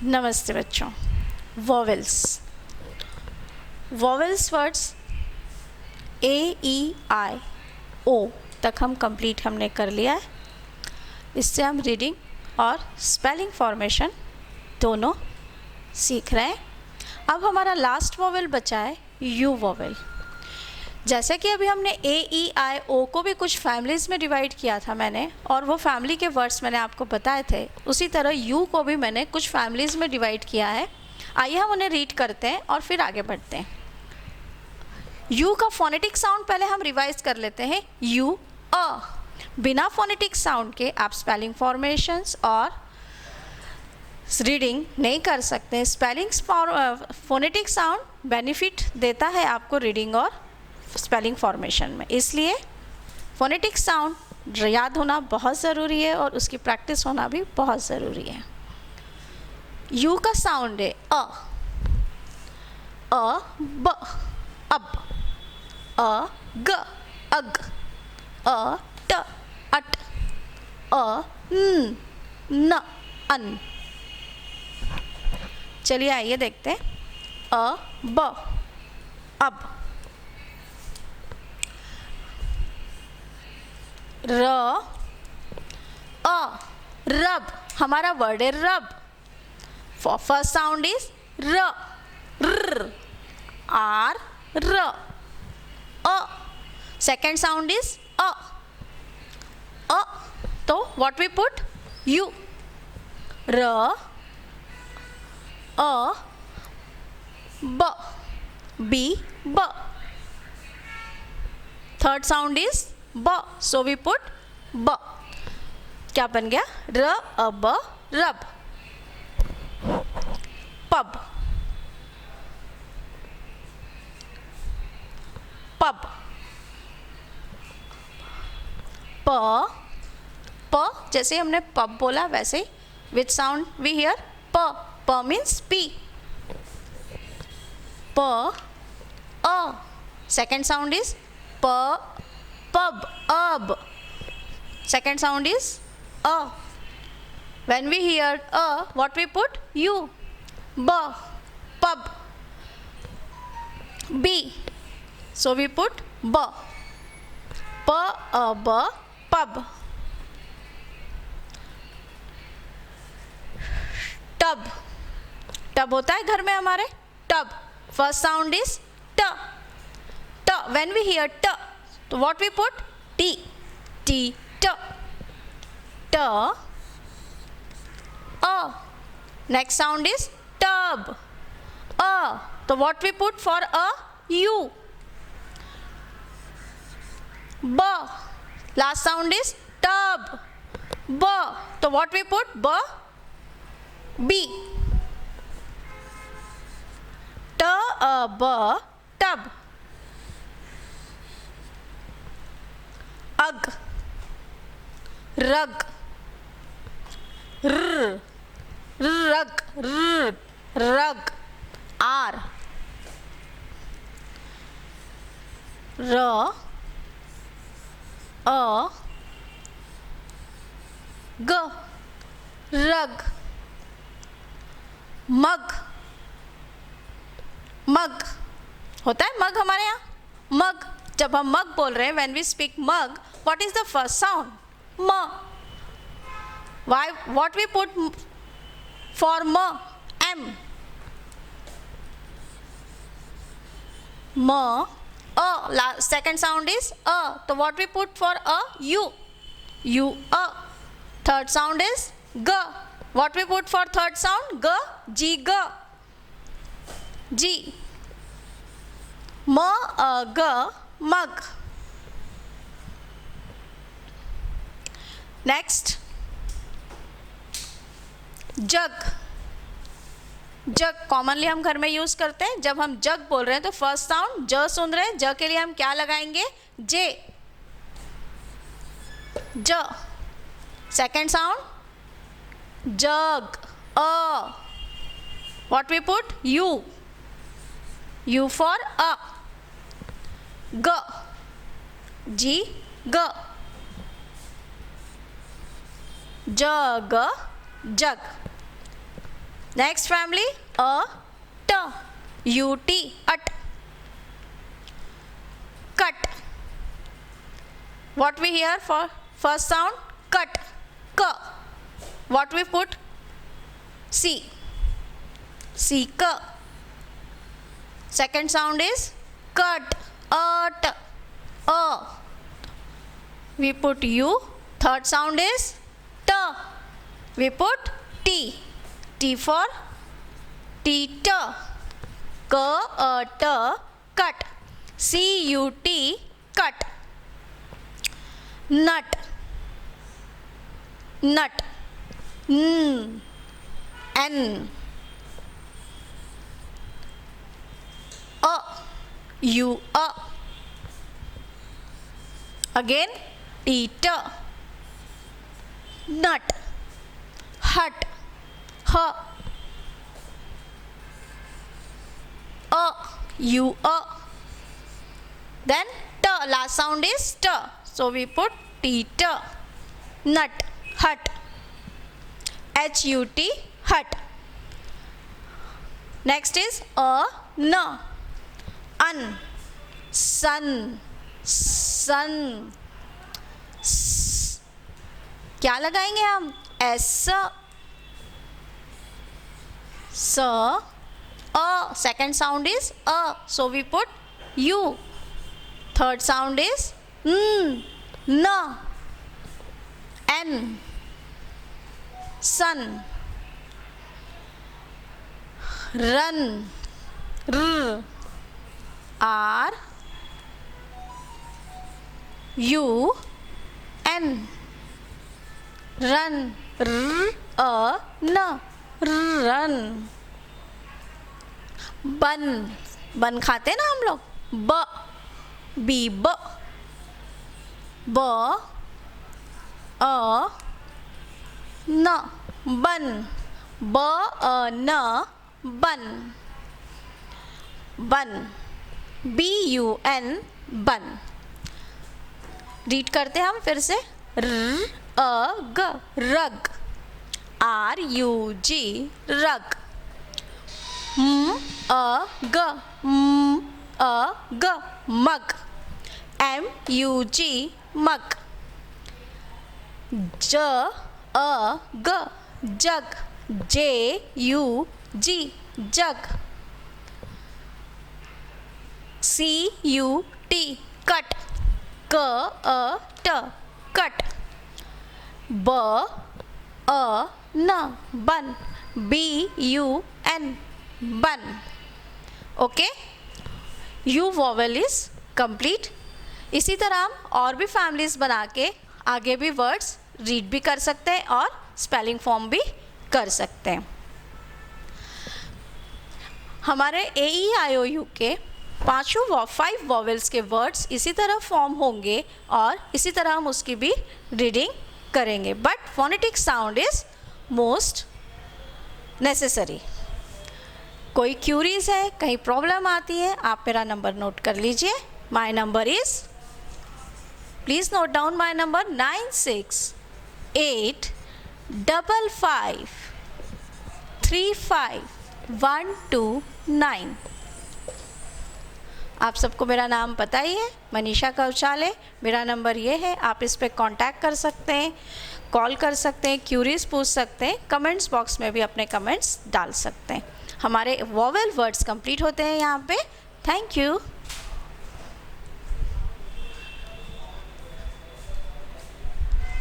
नमस्ते बच्चों। Vowels vowels words A E I O तक हम कंप्लीट हमने कर लिया है। इससे हम रीडिंग और स्पेलिंग फॉर्मेशन दोनों सीख रहे हैं। अब हमारा लास्ट वॉवेल बचा है यू वॉवेल। जैसे कि अभी हमने A E I O को भी कुछ फैमिलीज़ में डिवाइड किया था मैंने, और वो फैमिली के वर्ड्स मैंने आपको बताए थे, उसी तरह यू को भी मैंने कुछ फैमिलीज़ में डिवाइड किया है। आइए हम उन्हें रीड करते हैं और फिर आगे बढ़ते हैं। यू का फोनेटिक साउंड पहले हम रिवाइज कर लेते हैं। यू अ, बिना फोनेटिक साउंड के आप स्पेलिंग फॉर्मेशंस और रीडिंग नहीं कर सकते। स्पेलिंग फोनेटिक साउंड बेनिफिट देता है आपको रीडिंग और स्पेलिंग फॉर्मेशन में, इसलिए फोनेटिक साउंड याद होना बहुत ज़रूरी है और उसकी प्रैक्टिस होना भी बहुत ज़रूरी है। यू का साउंड है अ ब, अब, अ ग अग, अ ट अट, अ न अन। चलिए आइए देखते हैं। अ ब, अब, र अ, रब, हमारा वर्ड है रब। फर्स्ट साउंड इज र, र आर र। अ, सेकेंड साउंड इज अ, तो व्हाट वी पुट यू, र अ ब, बी ब। थर्ड साउंड इज ब, सो वी पुट ब। क्या बन गया? र अ ब रब। पब, पब, प प, जैसे हमने पब बोला वैसे विच साउंड वी हियर? प, प मीन्स पी। प अ, सेकेंड साउंड इज प, pub, अब, second sound is a. When we hear a, what we put? U, b, pub, b, so we put b, p a b, pub. Tub, tub होता है घर में हमारे, tub, first sound is t, t. When we hear t, so what we put? T, T, T, T, A. Next sound is tub, A. So what we put for a? U, B. Last sound is tub, B. So what we put? B, B. T, A, B, tub. अग, रग, र, रग, र, रग, are, र, अ, ग, रग, मग, मग होता है मग हमारे यहाँ, मग। जब हम मग बोल रहे हैं, when we speak mug, what is the first sound? म. Why? What we put for म? M. म, a. Second sound is a. So what we put for a? U. U, a. Third sound is g. What we put for third sound? G. G, g. G. म, a, g. Mug. Next jug, jug commonly हम घर में use करते हैं। जब हम जग बोल रहे हैं तो फर्स्ट साउंड ज सुन रहे हैं, ज के लिए हम क्या लगाएंगे? जे, ज। सेकेंड साउंड जग, अ, what we put? U, U for अ, ग, जी, ग, जग, जग। नेक्स्ट फैमिली ट, UT, at. Cut. What we hear for first sound? Cut. K. What we put? C. Seek. Second sound is cut. At. A. We put U. Third sound is T. We put T. T for T. K. T. Cut. CUT. Cut. Nut. Nut. N. U. Again T. Nut. Hut. H. U. Then T. Last sound is T. So we put T. Nut. Hut. HUT. Hut. Next is N. Un. Sun. Sun. क्या लगाएंगे हम? S. S. Second sound is A. So we put U. Third sound is N. N. Sun. Run. R. R. U. N. Run. R. N. Run. बन. बन खाते ना हम लोग. ब. B. B. B. A. N. Bun. B. A. N. Bun. Bun. BUN. Bun. Read करते हैं हम फिर से. RUG. रग. RUG. रग. MUG. MUG. मग. MUG. मग. JUG. जग. JUG. जग. CUT. Cut. KT. Cut. BUN. बन. BUN. बन. Okay, you vowel is complete. इसी तरह हम और भी फैमिलीज बना के आगे भी वर्ड्स रीड भी कर सकते हैं और स्पेलिंग फॉर्म भी कर सकते हैं. हमारे AEIOU के 5 वॉवेल्स के वर्ड्स इसी तरह फॉर्म होंगे और इसी तरह हम उसकी भी रीडिंग करेंगे. But phonetic sound is most necessary. कोई क्यूरीज है, कहीं प्रॉब्लम आती है, आप मेरा नंबर नोट कर लीजिए. My number is, please note down my number 9685535129. आप सबको मेरा नाम पता ही है, मनीषा कौचाले. मेरा नंबर ये है, आप इस पर कांटेक्ट कर सकते हैं, कॉल कर सकते हैं, क्यूरीज पूछ सकते हैं, कमेंट्स बॉक्स में भी अपने कमेंट्स डाल सकते हैं. हमारे वॉवेल वर्ड्स कंप्लीट होते हैं यहाँ पे. Thank you.